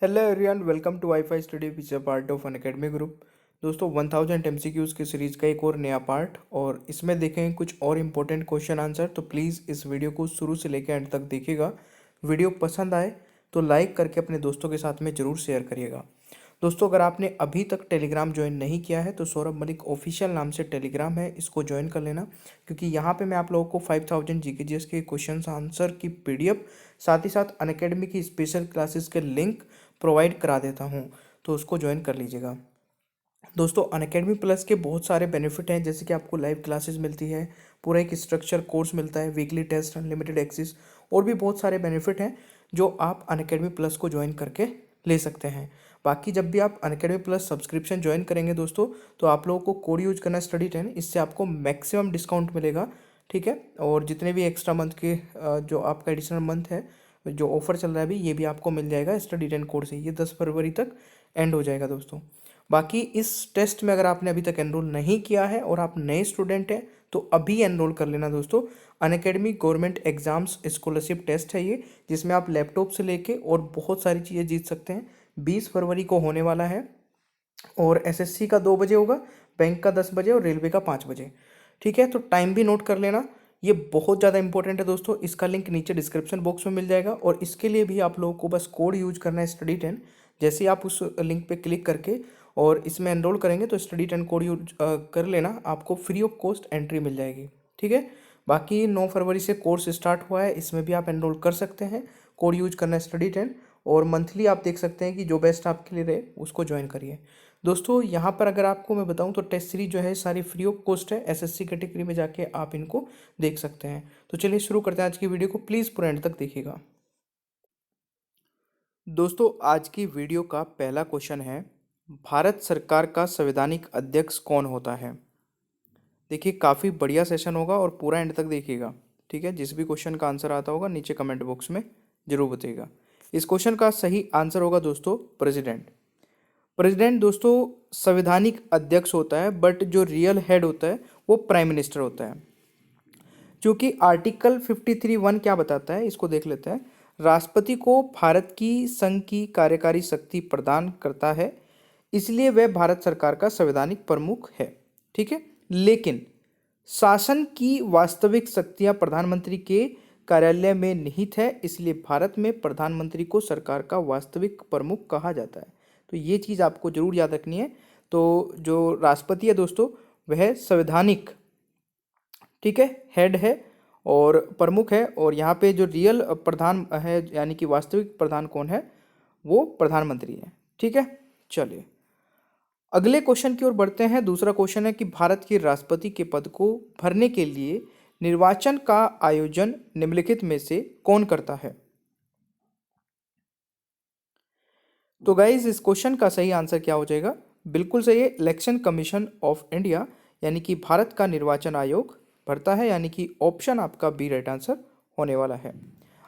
Hello everyone, welcome to WiFi study which a part of Unacademy group. दोस्तों 1000 MCQs की series का एक और नया पार्ट और इसमें देखेंगे कुछ और इम्पोर्टेंट क्वेश्चन आंसर। तो प्लीज़ इस वीडियो को शुरू से लेकर एंड तक देखिएगा। वीडियो पसंद आए तो लाइक करके अपने दोस्तों के साथ में ज़रूर शेयर करिएगा। दोस्तों अगर आपने अभी तक टेलीग्राम ज्वाइन नहीं किया है तो सौरभ मलिक ऑफिशियल नाम से टेलीग्राम है, इसको ज्वाइन कर लेना, क्योंकि यहाँ पे मैं आप लोगों को 5000 जीकेजीएस के क्वेश्चन आंसर की पीडीएफ साथ ही साथ अनअकैडमी की स्पेशल क्लासेस के लिंक प्रोवाइड करा देता हूँ, तो उसको ज्वाइन कर लीजिएगा। दोस्तों अनअकैडमी प्लस के बहुत सारे बेनिफिट हैं, जैसे कि आपको लाइव क्लासेस मिलती है, पूरा एक स्ट्रक्चर कोर्स मिलता है, वीकली टेस्ट, अनलिमिटेड एक्सेस और भी बहुत सारे बेनिफिट हैं जो आप अनअकैडमी प्लस को ज्वाइन करके ले सकते हैं। बाकी जब भी आप अनअकैडमी प्लस सब्सक्रिप्शन ज्वाइन करेंगे दोस्तों, तो आप लोगों को कोड यूज करना स्टडी 10, इससे आपको मैक्सिमम डिस्काउंट मिलेगा। ठीक है, और जितने भी एक्स्ट्रा मंथ के जो आपका एडिशनल मंथ है, जो ऑफर चल रहा है अभी, ये भी आपको मिल जाएगा स्टडी 10 कोड से। ये 10 फरवरी तक एंड हो जाएगा दोस्तों। बाकी इस टेस्ट में अगर आपने अभी तक एनरोल नहीं किया है और आप नए स्टूडेंट हैं तो अभी एनरोल कर लेना दोस्तों। Unacademy government exams scholarship test है ये, जिसमें आप लैपटॉप से लेके और बहुत सारी चीज़ें जीत सकते हैं। 20 फरवरी को होने वाला है और एसएससी का 2 बजे होगा, बैंक का 10 बजे और रेलवे का 5 बजे। ठीक है, तो टाइम भी नोट कर लेना, ये बहुत ज़्यादा इंपॉर्टेंट है दोस्तों। इसका लिंक नीचे डिस्क्रिप्शन बॉक्स में मिल जाएगा और इसके लिए भी आप लोगों को बस कोड यूज करना है स्टडी 10। जैसे ही आप उस लिंक पे क्लिक करके और इसमें एनरोल करेंगे तो स्टडी 10 कोड यूज कर लेना, आपको फ्री ऑफ कॉस्ट एंट्री मिल जाएगी। ठीक है, बाकी 9 फरवरी से कोर्स स्टार्ट हुआ है, इसमें भी आप एनरोल कर सकते हैं। कोड यूज करना है स्टडी 10 और मंथली आप देख सकते हैं कि जो बेस्ट आपके लिए रहे उसको ज्वाइन करिए। दोस्तों यहाँ पर अगर आपको मैं बताऊँ तो टेस्ट सीरीज जो है सारी फ्री ऑफ कॉस्ट है, एसएससी कैटेगरी में जाके आप इनको देख सकते हैं। तो चलिए शुरू करते हैं आज की वीडियो को, प्लीज़ पूरा एंड तक देखिएगा। दोस्तों आज की वीडियो का पहला क्वेश्चन है, भारत सरकार का संवैधानिक अध्यक्ष कौन होता है। देखिए काफ़ी बढ़िया सेशन होगा और पूरा एंड तक देखिएगा। ठीक है, जिस भी क्वेश्चन का आंसर आता होगा नीचे कमेंट बॉक्स में जरूर बताइएगा। इस क्वेश्चन का सही आंसर होगा दोस्तों प्रेसिडेंट। प्रेसिडेंट दोस्तों संवैधानिक अध्यक्ष होता है, बट जो रियल हेड होता है वो प्राइम मिनिस्टर होता है। क्योंकि आर्टिकल 53(1) क्या बताता है, इसको देख लेते हैं। राष्ट्रपति को भारत की संघ की कार्यकारी शक्ति प्रदान करता है, इसलिए वह भारत सरकार का संवैधानिक प्रमुख है। ठीक है, लेकिन शासन की वास्तविक शक्तियां प्रधानमंत्री के कार्यालय में निहित है, इसलिए भारत में प्रधानमंत्री को सरकार का वास्तविक प्रमुख कहा जाता है। तो ये चीज़ आपको जरूर याद रखनी है। तो जो राष्ट्रपति है दोस्तों वह संवैधानिक, ठीक है, हेड है और प्रमुख है, और यहाँ पे जो रियल प्रधान है यानी कि वास्तविक प्रधान कौन है, वो प्रधानमंत्री है। ठीक है, चलिए अगले क्वेश्चन की ओर बढ़ते हैं। दूसरा क्वेश्चन है कि भारत के राष्ट्रपति के पद को भरने के लिए निर्वाचन का आयोजन निम्नलिखित में से कौन करता है। तो गाइज इस क्वेश्चन का सही आंसर क्या हो जाएगा, बिल्कुल सही है, इलेक्शन कमीशन ऑफ इंडिया यानी कि भारत का निर्वाचन आयोग भरता है, यानी कि ऑप्शन आपका बी राइट आंसर होने वाला है।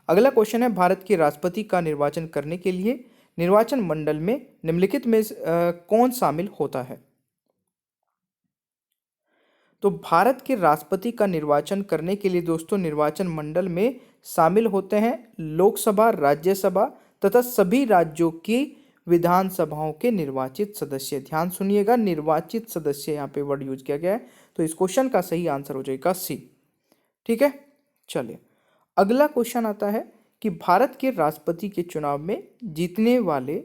अगला क्वेश्चन है, भारत के राष्ट्रपति का निर्वाचन करने के लिए निर्वाचन मंडल में निम्नलिखित में कौन शामिल होता है। तो भारत के राष्ट्रपति का निर्वाचन करने के लिए दोस्तों निर्वाचन मंडल में शामिल होते हैं लोकसभा, राज्यसभा तथा सभी राज्यों की विधानसभाओं के निर्वाचित सदस्य। ध्यान सुनिएगा, निर्वाचित सदस्य यहाँ पे वर्ड यूज किया गया है। तो इस क्वेश्चन का सही आंसर हो जाएगा सी। ठीक है, चलिए अगला क्वेश्चन आता है कि भारत के राष्ट्रपति के चुनाव में जीतने वाले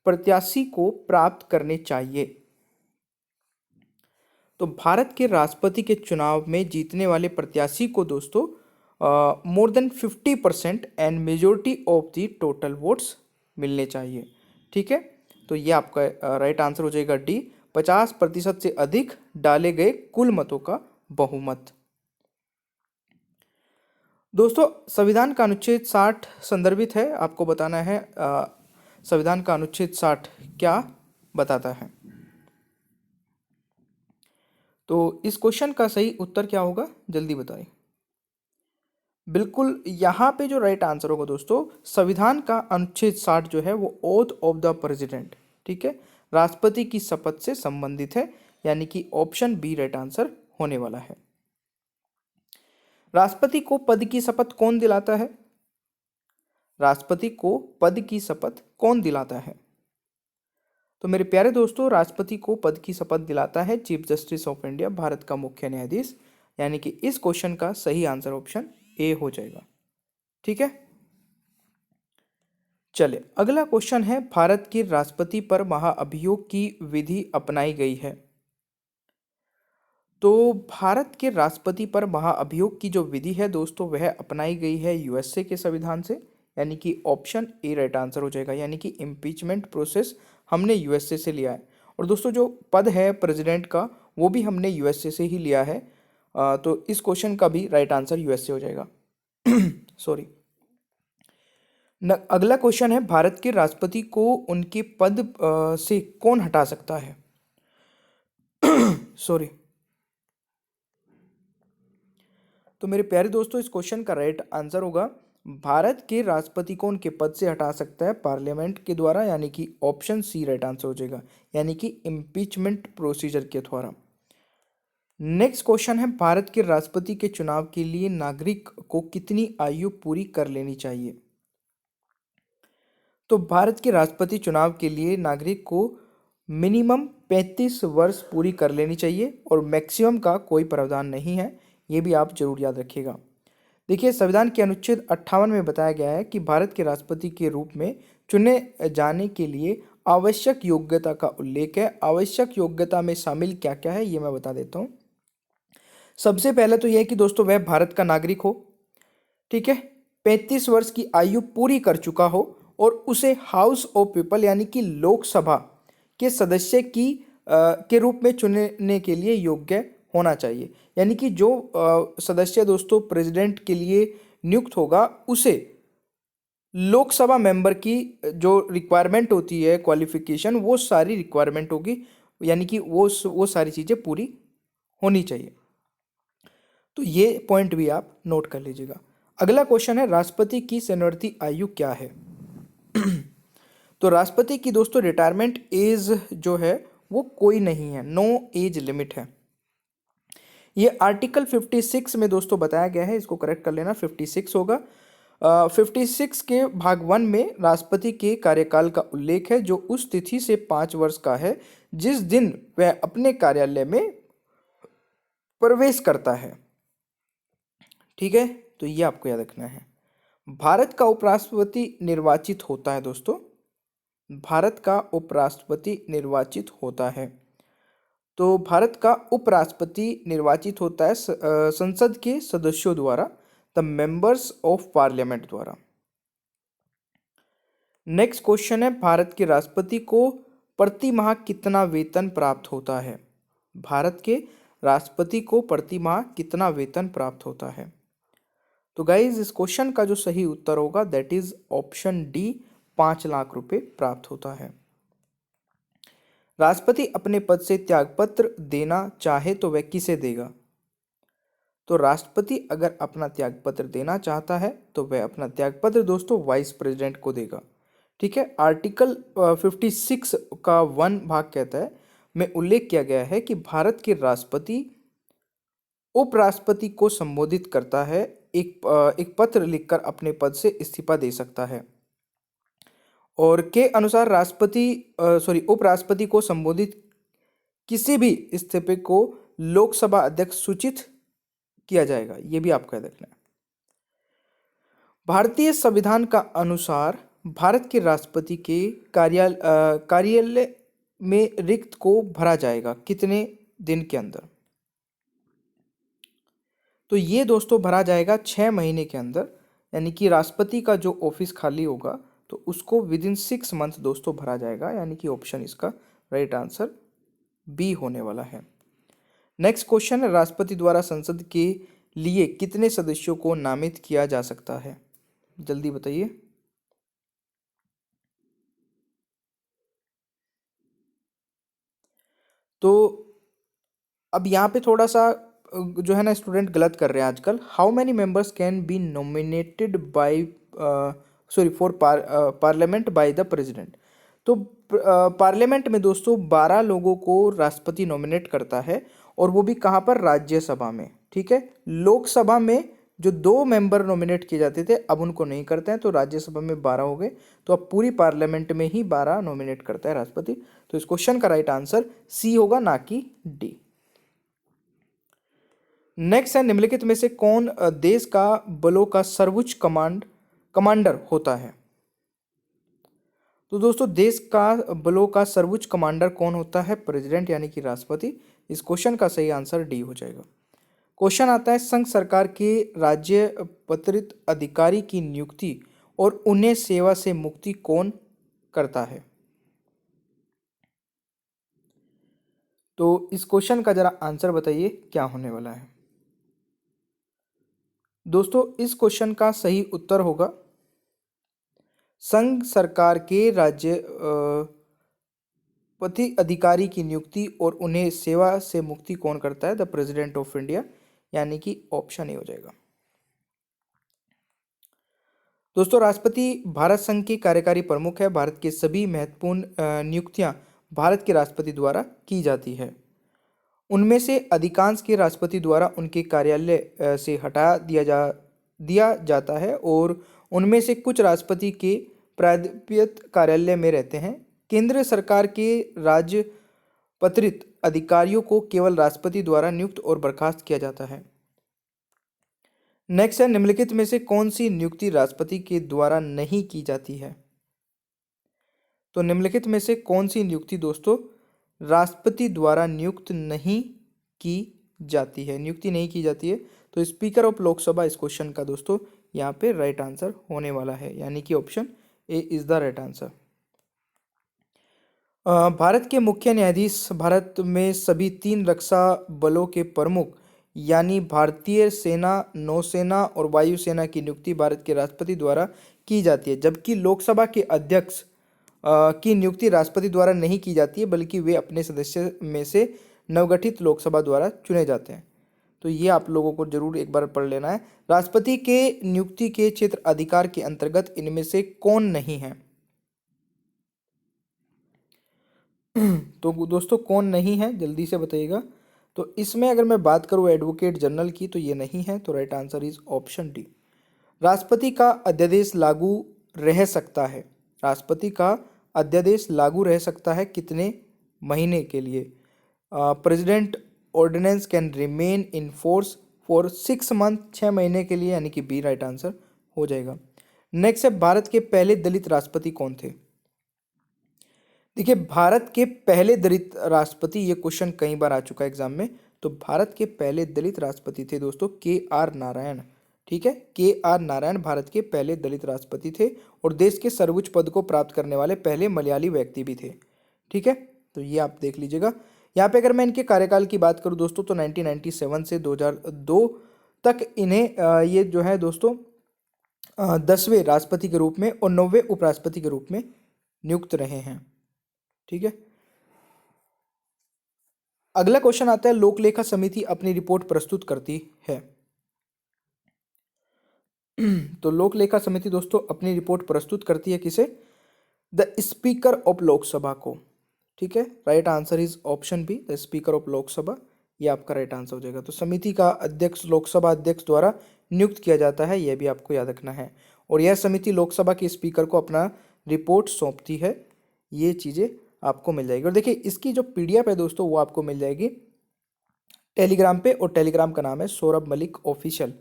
प्रत्याशी को प्राप्त करने चाहिए। तो भारत के राष्ट्रपति के चुनाव में जीतने वाले प्रत्याशी को दोस्तों more than 50% and majority of the total votes मिलने चाहिए। ठीक है, तो ये आपका राइट आंसर हो जाएगा डी, 50% से अधिक डाले गए कुल मतों का बहुमत। दोस्तों संविधान का अनुच्छेद 60 संदर्भित है, आपको बताना है संविधान का अनुच्छेद 60 क्या बताता है। तो इस क्वेश्चन का सही उत्तर क्या होगा, जल्दी बताएं। बिल्कुल यहाँ पे जो राइट आंसर होगा दोस्तों, संविधान का अनुच्छेद 60 जो है वो ओथ ऑफ द प्रेसिडेंट, ठीक है, राष्ट्रपति की शपथ से संबंधित है, यानी कि ऑप्शन बी राइट आंसर होने वाला है। राष्ट्रपति को पद की शपथ कौन दिलाता है। राष्ट्रपति को पद की शपथ कौन दिलाता है? तो मेरे प्यारे दोस्तों, राष्ट्रपति को पद की शपथ दिलाता है chief justice of India, Bharat का मुख्य न्यायाधीश। यानी कि इस क्वेश्चन का सही आंसर ऑप्शन ए हो जाएगा। ठीक है, चलिए अगला क्वेश्चन है, भारत के राष्ट्रपति पर महाअभियोग की विधि अपनाई गई है। तो भारत के राष्ट्रपति पर महाअभियोग की जो विधि है दोस्तों, वह अपनाई गई है यूएसए के संविधान से। यानी कि ऑप्शन ए राइट आंसर हो जाएगा। यानी कि इम्पीचमेंट प्रोसेस हमने यूएसए से लिया है। और दोस्तों जो पद है प्रेसिडेंट का, वो भी हमने यूएसए से ही लिया है। तो इस क्वेश्चन का भी राइट आंसर यूएसए हो जाएगा। सॉरी। अगला क्वेश्चन है, भारत के राष्ट्रपति को उनके पद से कौन हटा सकता है? सॉरी। तो मेरे प्यारे दोस्तों, इस क्वेश्चन का राइट आंसर होगा, भारत के राष्ट्रपति को उनके पद से हटा सकता है पार्लियामेंट के द्वारा। यानी कि ऑप्शन सी राइट आंसर हो जाएगा। यानी कि इम्पीचमेंट प्रोसीजर के द्वारा। नेक्स्ट क्वेश्चन है, भारत के राष्ट्रपति के चुनाव के लिए नागरिक को कितनी आयु पूरी कर लेनी चाहिए? तो भारत के राष्ट्रपति चुनाव के लिए नागरिक को मिनिमम 35 वर्ष पूरी कर लेनी चाहिए और मैक्सिमम का कोई प्रावधान नहीं है। ये भी आप जरूर याद रखिएगा। देखिए, संविधान के अनुच्छेद 58 में बताया गया है कि भारत के राष्ट्रपति के रूप में चुने जाने के लिए आवश्यक योग्यता का उल्लेख है। आवश्यक योग्यता में शामिल क्या क्या है, ये मैं बता देता हूँ। सबसे पहले तो यह है कि दोस्तों वह भारत का नागरिक हो, ठीक है, 35 वर्ष की आयु पूरी कर चुका हो और उसे हाउस ऑफ पीपल यानी कि लोकसभा के सदस्य के रूप में चुनने के लिए योग्य होना चाहिए। यानी कि जो सदस्य दोस्तों प्रेसिडेंट के लिए नियुक्त होगा, उसे लोकसभा मेंबर की जो रिक्वायरमेंट होती है, क्वालिफिकेशन, वो सारी रिक्वायरमेंट होगी। यानी कि वो सारी चीज़ें पूरी होनी चाहिए। तो ये पॉइंट भी आप नोट कर लीजिएगा। अगला क्वेश्चन है, राष्ट्रपति की सेनियोरिटी आयु क्या है? तो राष्ट्रपति की दोस्तों रिटायरमेंट एज जो है वो कोई नहीं है, नो एज लिमिट है। ये आर्टिकल 56 में दोस्तों बताया गया है, इसको करेक्ट कर लेना, 56 होगा। 56 के भाग 1 में राष्ट्रपति के कार्यकाल का उल्लेख है, जो उस तिथि से 5 वर्ष का है जिस दिन वह अपने कार्यालय में प्रवेश करता है। ठीक है, तो ये आपको याद रखना है। भारत का उपराष्ट्रपति निर्वाचित होता है दोस्तों, भारत का उपराष्ट्रपति निर्वाचित होता है। तो भारत का उपराष्ट्रपति निर्वाचित होता है संसद के सदस्यों द्वारा, द मेंबर्स ऑफ पार्लियामेंट द्वारा। नेक्स्ट क्वेश्चन है, भारत के राष्ट्रपति को प्रति माह कितना वेतन प्राप्त होता है? भारत के राष्ट्रपति को प्रति माह कितना वेतन प्राप्त होता है? तो गाइज इस क्वेश्चन का जो सही उत्तर होगा that is option D, 5 lakh रुपए प्राप्त होता है। राष्ट्रपति अपने पद से त्यागपत्र देना चाहे तो वह किसे देगा? तो राष्ट्रपति अगर अपना त्यागपत्र देना चाहता है तो वह अपना त्यागपत्र दोस्तों वाइस प्रेसिडेंट को देगा। ठीक है, आर्टिकल 56 का 1 भाग कहता है, में उल्लेख किया गया है कि भारत के राष्ट्रपति उपराष्ट्रपति को संबोधित करता है, एक पत्र लिखकर अपने पद से इस्तीफा दे सकता है। और के अनुसार उपराष्ट्रपति को संबोधित किसी भी इस्तीफे को लोकसभा अध्यक्ष सूचित किया जाएगा। यह भी आपको याद रखना है। भारतीय संविधान का अनुसार भारत के राष्ट्रपति के कार्यालय में रिक्त को भरा जाएगा कितने दिन के अंदर? तो ये दोस्तों भरा जाएगा 6 महीने के अंदर। यानी कि राष्ट्रपति का जो ऑफिस खाली होगा तो उसको विद इन 6 मंथ दोस्तों भरा जाएगा। यानी कि ऑप्शन इसका राइट आंसर बी होने वाला है। नेक्स्ट क्वेश्चन है, राष्ट्रपति द्वारा संसद के लिए कितने सदस्यों को नामित किया जा सकता है? जल्दी बताइए। तो अब यहाँ पे थोड़ा सा जो है ना स्टूडेंट गलत कर रहे हैं आजकल। How many members can be nominated by for parliament by the president? तो पार्लियामेंट में दोस्तों 12 लोगों को राष्ट्रपति नॉमिनेट करता है, और वो भी कहाँ पर? राज्यसभा में। ठीक है, लोकसभा में जो 2 मेंबर नॉमिनेट किए जाते थे अब उनको नहीं करते हैं, तो राज्यसभा में 12 हो गए, तो अब पूरी पार्लियामेंट में ही 12 नॉमिनेट करता है राष्ट्रपति। तो इस क्वेश्चन का राइट आंसर सी होगा, ना कि डी। नेक्स्ट है, निम्नलिखित में से कौन देश का बलों का सर्वोच्च कमांडर होता है? तो दोस्तों, देश का बलों का सर्वोच्च कमांडर कौन होता है? प्रेसिडेंट यानी कि राष्ट्रपति। इस क्वेश्चन का सही आंसर डी हो जाएगा। क्वेश्चन आता है, संघ सरकार के राज्य पत्रित अधिकारी की नियुक्ति और उन्हें सेवा से मुक्ति कौन करता है? तो इस क्वेश्चन का जरा आंसर बताइए क्या होने वाला है। दोस्तों, इस क्वेश्चन का सही उत्तर होगा, संघ सरकार के राज्य पति अधिकारी की नियुक्ति और उन्हें सेवा से मुक्ति कौन करता है? द प्रेसिडेंट ऑफ इंडिया, यानी कि ऑप्शन ए हो जाएगा। दोस्तों, राष्ट्रपति भारत संघ के कार्यकारी प्रमुख है। भारत के सभी महत्वपूर्ण नियुक्तियां भारत के राष्ट्रपति द्वारा की जाती है। उनमें से अधिकांश के राष्ट्रपति द्वारा उनके कार्यालय से हटा दिया जाता है और उनमें से कुछ राष्ट्रपति के प्राधिकृत कार्यालय में रहते हैं। केंद्र सरकार के राजपत्रित अधिकारियों को केवल राष्ट्रपति द्वारा नियुक्त और बर्खास्त किया जाता है। नेक्स्ट है, निम्नलिखित में से कौन सी नियुक्ति राष्ट्रपति के द्वारा नहीं की जाती है? तो निम्नलिखित में से कौन सी नियुक्ति दोस्तों राष्ट्रपति द्वारा नियुक्त नहीं की जाती है? नियुक्ति नहीं की जाती है, तो स्पीकर ऑफ लोकसभा इस क्वेश्चन का दोस्तों यहाँ पे राइट आंसर होने वाला है, यानी कि option A is the right answer. Bharat के मुख्य न्यायाधीश भारत में सभी 3 रक्षा बलों के प्रमुख यानी भारतीय सेना, नौसेना और वायुसेना की नियुक्ति भारत के राष्ट्रपति द्वारा की जाती है, जबकि लोकसभा के अध्यक्ष की नियुक्ति राष्ट्रपति द्वारा नहीं की जाती है, बल्कि वे अपने सदस्य में से नवगठित लोकसभा द्वारा चुने जाते हैं। तो ये आप लोगों को जरूर एक बार पढ़ लेना है। राष्ट्रपति के नियुक्ति के क्षेत्र अधिकार के अंतर्गत इनमें से कौन नहीं है? तो दोस्तों, कौन नहीं है जल्दी से बताइएगा। तो इसमें अगर मैं बात करूँ एडवोकेट जनरल की, तो ये नहीं है, तो right answer is option D. राष्ट्रपति का अध्यादेश लागू रह सकता है। राष्ट्रपति का अध्यादेश लागू रह सकता है कितने महीने के लिए? President ordinance can remain in force for 6 month, 6 महीने के लिए, यानी कि बी राइट आंसर हो जाएगा। नेक्स्ट है, भारत के पहले दलित राष्ट्रपति कौन थे? देखिए, भारत के पहले दलित राष्ट्रपति, ये क्वेश्चन कई बार आ चुका है एग्जाम में। तो भारत के पहले दलित राष्ट्रपति थे दोस्तों के.आर. नारायण। ठीक है, के.आर. नारायण भारत के पहले दलित राष्ट्रपति थे और देश के सर्वोच्च पद को प्राप्त करने वाले पहले मलयाली व्यक्ति भी थे। ठीक है, तो ये आप देख लीजिएगा। यहाँ पे अगर मैं इनके कार्यकाल की बात करूँ दोस्तों, तो 1997 से 2002 तक इन्हें ये जो है दोस्तों 10वें राष्ट्रपति के रूप में और 9वें उपराष्ट्रपति के रूप में नियुक्त रहे हैं। ठीक है, अगला क्वेश्चन आता है, लोक लेखा समिति अपनी रिपोर्ट प्रस्तुत करती है। तो लोक लेखा समिति दोस्तों अपनी रिपोर्ट प्रस्तुत करती है किसे? द स्पीकर ऑफ लोकसभा को। ठीक है, right answer is option B, the speaker of Lok Sabha. ये आपका राइट आंसर हो जाएगा। तो समिति का अध्यक्ष लोकसभा अध्यक्ष द्वारा नियुक्त किया जाता है, यह भी आपको याद रखना है। और यह समिति लोकसभा के स्पीकर को अपना रिपोर्ट सौंपती है। ये चीज़ें आपको मिल जाएगी। और देखिए, इसकी जो पीडीएफ है दोस्तों वो आपको मिल जाएगी टेलीग्राम पे, और टेलीग्राम का नाम है Saurabh Malik official.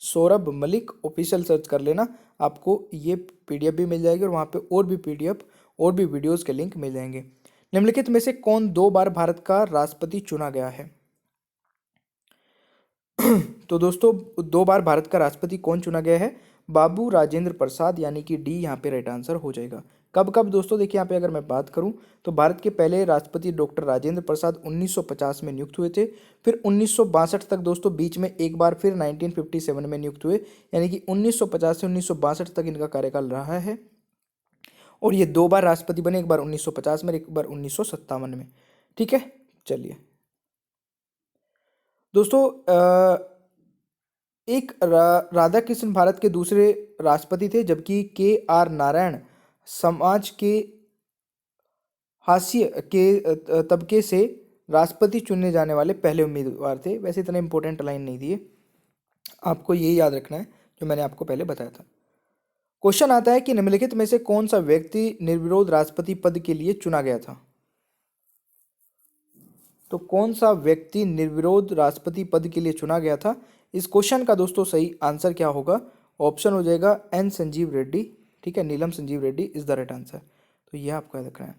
Saurabh Malik official search कर लेना, आपको ये पीडीएफ भी मिल जाएगी और वहाँ पे और भी पीडीएफ और भी वीडियोस के लिंक मिल जाएंगे। निम्नलिखित में से कौन 2 बार भारत का राष्ट्रपति चुना गया है? तो दोस्तों, 2 बार भारत का राष्ट्रपति कौन चुना गया है? बाबू राजेंद्र प्रसाद, यानी कि डी यहाँ पे राइट आंसर हो जाएगा। कब कब दोस्तों? देखिए, यहाँ पे अगर मैं बात करूँ तो भारत के पहले राष्ट्रपति डॉक्टर राजेंद्र प्रसाद 1950 में नियुक्त हुए थे। फिर 1962 तक दोस्तों बीच में एक बार फिर 1957 में नियुक्त हुए, यानी कि 1950 से 1962 तक इनका कार्यकाल रहा है। और ये 2 बार राष्ट्रपति बने, एक बार 1950 में, एक बार 1957 में। ठीक है, चलिए दोस्तों, एक राधा कृष्ण भारत के दूसरे राष्ट्रपति थे, जबकि के.आर. नारायण समाज के हाशिए के तबके से राष्ट्रपति चुने जाने वाले पहले उम्मीदवार थे। वैसे इतना इंपॉर्टेंट लाइन नहीं दिए। आपको यही याद रखना है जो मैंने आपको पहले बताया था। क्वेश्चन आता है कि निम्नलिखित में से कौन सा व्यक्ति निर्विरोध राष्ट्रपति पद के लिए चुना गया था। तो कौन सा व्यक्ति निर्विरोध राष्ट्रपति पद के लिए चुना गया था, इस क्वेश्चन का दोस्तों सही आंसर क्या होगा? ऑप्शन हो जाएगा एन संजीव रेड्डी। ठीक है, Neelam Sanjiva Reddy is the right answer. तो यह आपको याद रखना है।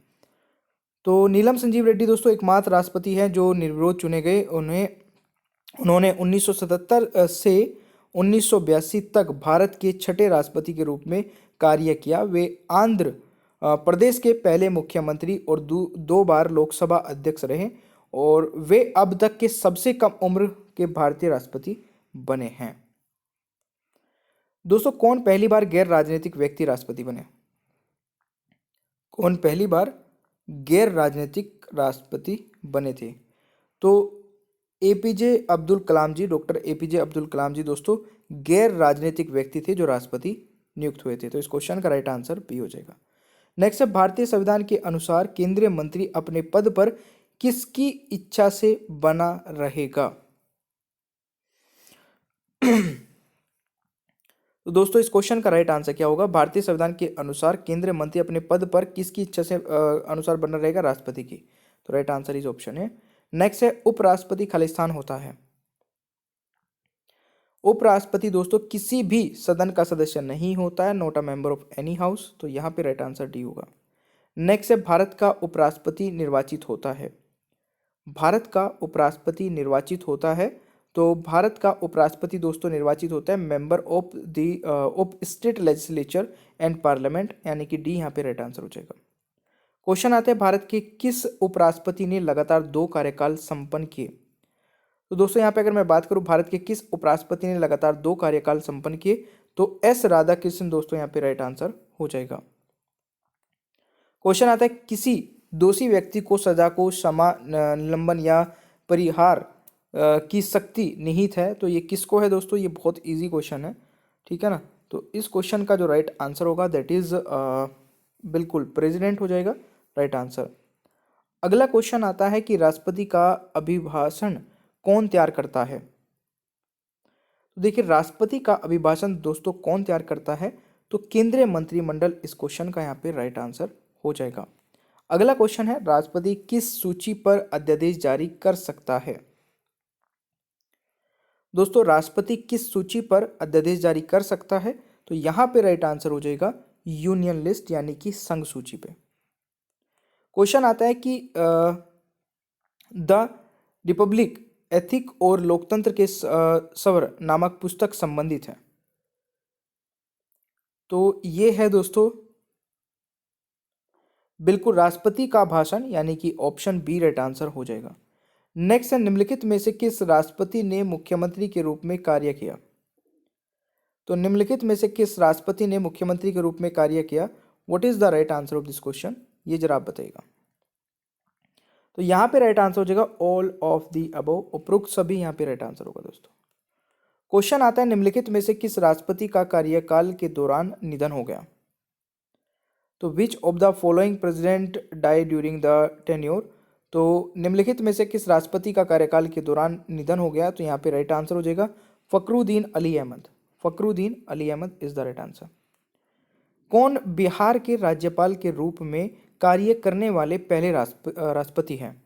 तो नीलम संजीव रेड्डी दोस्तों एकमात्र राष्ट्रपति हैं जो निर्विरोध चुने गए। उन्होंने 1977 से 1982 तक भारत के छठे राष्ट्रपति के रूप में कार्य किया। वे आंध्र प्रदेश के पहले मुख्यमंत्री और दो बार लोकसभा अध्यक्ष रहे और वे अब तक के सबसे कम उम्र के भारतीय राष्ट्रपति बने हैं। दोस्तों कौन पहली बार गैर राजनीतिक व्यक्ति राष्ट्रपति बने? कौन पहली बार गैर राजनीतिक राष्ट्रपति बने थे? तो एपीजे अब्दुल कलाम जी, डॉक्टर एपीजे अब्दुल कलाम जी दोस्तों गैर राजनीतिक व्यक्ति थे जो राष्ट्रपति नियुक्त हुए थे। तो इस क्वेश्चन का राइट आंसर बी हो जाएगा। नेक्स्ट है, भारतीय संविधान के अनुसार केंद्रीय मंत्री अपने पद पर किसकी इच्छा से बना रहेगा? तो दोस्तों इस क्वेश्चन का राइट आंसर क्या होगा? भारतीय संविधान के अनुसार केंद्रीय मंत्री अपने पद पर किसकी इच्छा से अनुसार बना रहेगा? राष्ट्रपति की। तो राइट आंसर इस ऑप्शन है। नेक्स्ट है, उपराष्ट्रपति खालिस्तान होता है। उपराष्ट्रपति दोस्तों किसी भी सदन का सदस्य नहीं होता है, not a member of any house. तो यहाँ पे राइट आंसर डी होगा। नेक्स्ट है, भारत का उपराष्ट्रपति निर्वाचित होता है। भारत का उपराष्ट्रपति निर्वाचित होता है। तो भारत का उपराष्ट्रपति दोस्तों निर्वाचित होता है member of state legislature and parliament, यानी कि डी यहाँ पे राइट आंसर हो जाएगा। क्वेश्चन आते हैं, भारत के किस उपराष्ट्रपति ने लगातार 2 कार्यकाल संपन्न किए? तो दोस्तों यहाँ पे अगर मैं बात करूं भारत के किस उपराष्ट्रपति ने लगातार 2 कार्यकाल संपन्न किए, तो एस राधाकृष्णन दोस्तों यहाँ पे राइट आंसर हो जाएगा। क्वेश्चन आता है, किसी दोषी व्यक्ति को सजा को क्षमा, निलंबन या परिहार की शक्ति निहित है। तो ये किसको है दोस्तों? ये बहुत इजी क्वेश्चन है, ठीक है ना। तो इस क्वेश्चन का जो राइट आंसर होगा दैट इज बिल्कुल प्रेसिडेंट हो जाएगा राइट आंसर। अगला क्वेश्चन आता है कि राष्ट्रपति का अभिभाषण कौन तैयार करता है? तो देखिए राष्ट्रपति का अभिभाषण दोस्तों कौन तैयार करता है? तो केंद्रीय मंत्रिमंडल इस क्वेश्चन का यहाँ पे राइट आंसर हो जाएगा। अगला क्वेश्चन है, राष्ट्रपति किस सूची पर अध्यादेश जारी कर सकता है? दोस्तों राष्ट्रपति किस सूची पर अध्यादेश जारी कर सकता है? तो यहाँ पे राइट आंसर हो जाएगा यूनियन लिस्ट, यानी कि संघ सूची पे। क्वेश्चन आता है कि द रिपब्लिक एथिक और लोकतंत्र के स्वर नामक पुस्तक संबंधित है। तो ये है दोस्तों बिल्कुल राष्ट्रपति का भाषण, यानी कि ऑप्शन बी राइट आंसर हो जाएगा। नेक्स्ट है, निम्नलिखित में से किस राष्ट्रपति ने मुख्यमंत्री के रूप में कार्य किया? तो निम्नलिखित में से किस राष्ट्रपति ने मुख्यमंत्री के रूप में कार्य किया? What is the right answer of this question? ये जरा आप बताइएगा। तो यहाँ पे राइट आंसर हो जाएगा ऑल ऑफ द अबव, उपरोक्त सभी यहाँ पे राइट आंसर होगा दोस्तों। क्वेश्चन आता है, निम्नलिखित में से किस राष्ट्रपति का कार्यकाल के दौरान निधन हो गया? तो which of the following president die during the tenure? तो निम्नलिखित में से किस राष्ट्रपति का कार्यकाल के दौरान निधन हो गया? तो यहाँ पे राइट आंसर हो जाएगा Fakhruddin Ali Ahmed. Fakhruddin Ali Ahmed is the right answer. कौन बिहार के राज्यपाल के रूप में कार्य करने वाले पहले राष्ट्रपति हैं?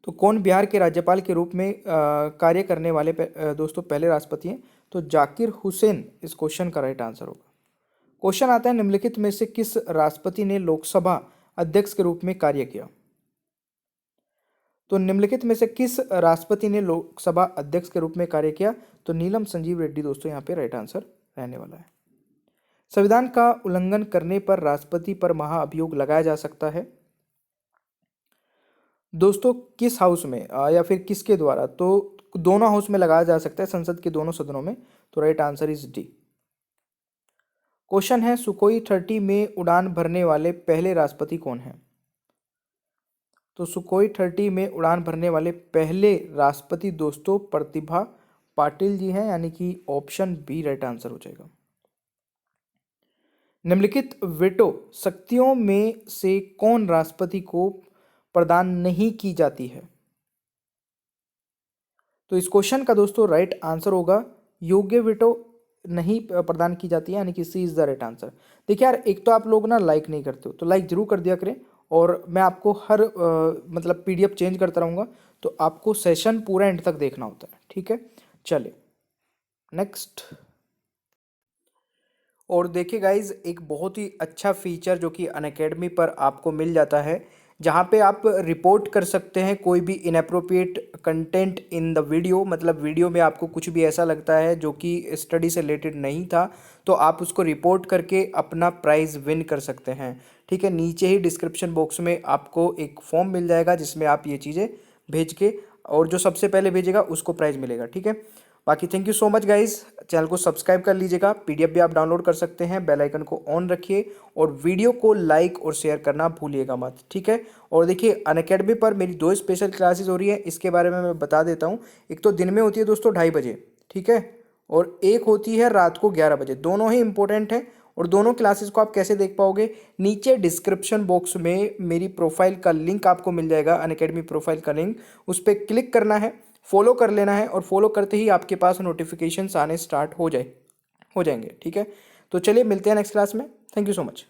तो कौन बिहार के राज्यपाल के रूप में कार्य करने वाले दोस्तों पहले राष्ट्रपति हैं? तो जाकिर हुसैन इस क्वेश्चन का राइट आंसर होगा। क्वेश्चन आता है, निम्नलिखित में से किस राष्ट्रपति ने लोकसभा अध्यक्ष के रूप में कार्य किया? तो निम्नलिखित में से किस राष्ट्रपति ने लोकसभा अध्यक्ष के रूप में कार्य किया? तो नीलम संजीव रेड्डी दोस्तों यहाँ पे राइट आंसर रहने वाला है। संविधान का उल्लंघन करने पर राष्ट्रपति पर महाअभियोग लगाया जा सकता है दोस्तों किस हाउस में या फिर किसके द्वारा? तो दोनों हाउस में लगाया जा सकता है, संसद के दोनों सदनों में। तो right answer is D. Question है, सुकोई 30 में उड़ान भरने वाले पहले राष्ट्रपति कौन हैं? तो सुकोई 30 में उड़ान भरने वाले पहले राष्ट्रपति दोस्तों प्रतिभा पाटिल जी हैं, यानी कि ऑप्शन बी राइट आंसर हो जाएगा। निम्नलिखित वेटो शक्तियों में से कौन राष्ट्रपति को प्रदान नहीं की जाती है? तो इस क्वेश्चन का दोस्तों राइट आंसर होगा योग्य वीटो नहीं प्रदान की जाती है, यानी कि सी इज़ द राइट आंसर। देखिए यार, एक तो आप लोग ना लाइक नहीं करते हो, तो लाइक जरूर कर दिया करें। और मैं आपको हर मतलब पीडीएफ चेंज करता रहूँगा, तो आपको सेशन पूरा एंड तक देखना होता है, ठीक है। चलिए नेक्स्ट। और देखिए गाइज, एक बहुत ही अच्छा फीचर जो कि अनअकैडमी पर आपको मिल जाता है, जहाँ पे आप रिपोर्ट कर सकते हैं कोई भी inappropriate content in the video. मतलब वीडियो में आपको कुछ भी ऐसा लगता है जो कि स्टडी से रिलेटेड नहीं था, तो आप उसको रिपोर्ट करके अपना प्राइज़ विन कर सकते हैं, ठीक है। नीचे ही डिस्क्रिप्शन बॉक्स में आपको एक फॉर्म मिल जाएगा जिसमें आप ये चीज़ें भेज के, और जो सबसे पहले भेजेगा उसको प्राइज़ मिलेगा, ठीक है। बाकी thank you so much guys, channel को सब्सक्राइब कर लीजिएगा, पीडीएफ भी आप डाउनलोड कर सकते हैं, बेल आइकन को ऑन रखिए और वीडियो को लाइक और शेयर करना भूलिएगा मत, ठीक है। और देखिए, अनअकैडमी पर मेरी 2 स्पेशल क्लासेस हो रही है, इसके बारे में मैं बता देता हूँ। एक तो दिन में होती है दोस्तों 2:30 बजे, ठीक है, और एक होती है रात को 11 बजे। दोनों ही इंपॉर्टेंट है, और दोनों क्लासेस को आप कैसे देख पाओगे, नीचे डिस्क्रिप्शन बॉक्स में मेरी प्रोफाइल का लिंक आपको मिल जाएगा, अनअकैडमी प्रोफाइल का लिंक, उस पर क्लिक करना है, फॉलो कर लेना है, और फॉलो करते ही आपके पास नोटिफिकेशंस आने स्टार्ट हो जाएंगे, ठीक है। तो चलिए मिलते हैं नेक्स्ट क्लास में। Thank you so much.